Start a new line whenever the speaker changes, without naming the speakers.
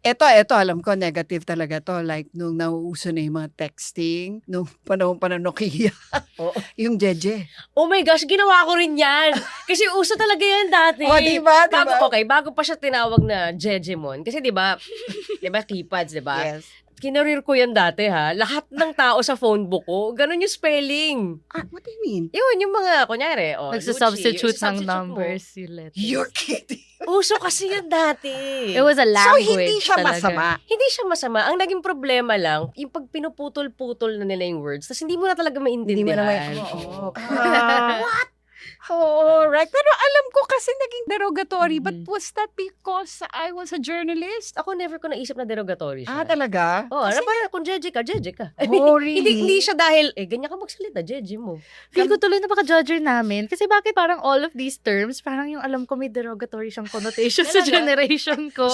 Eto alam ko negative talaga 'to, like nung nauuso na yung mga texting, nung panahon pa ng Nokia,
Oo.
yung jeje.
Oh my gosh, ginawa ko rin yan. Kasi uso talaga yan dati.
Oh, di ba? Di ba?
Bago pa siya tinawag na Jejemon. Kasi di ba keypads, di ba?
Yes.
Kinareer ko yan dati ha. Lahat ng tao sa phone book ko, ganun yung spelling.
What do you mean?
Yun, yung mga, kunyari,
Nagsusubstitute ng
Lucci,
numbers yung letters.
You're kidding.
Uso kasi yun dati.
It was a
So,
language
hindi siya
talaga.
masama.
Hindi siya masama. Ang naging problema lang, yung pag pinuputol-putol na nila yung words, tapos hindi mo na talaga
Hindi mo
maintindihan.
naman.
Oo.
What? Oh, right. Pero alam ko kasi naging derogatory. But
Mhm.
was that because I was a journalist?
Ako never ko naisip na derogatory siya.
Talaga?
Oo, parang kung jeje ka, jeje ka.
Oh, really?
Hindi siya dahil, ganyan ka magsalita, jeje mo.
Feel ko tuloy napaka-judger namin. Kasi bakit parang all of these terms, parang yung alam ko may derogatory siyang connotation sa
Talaga?
generation ko.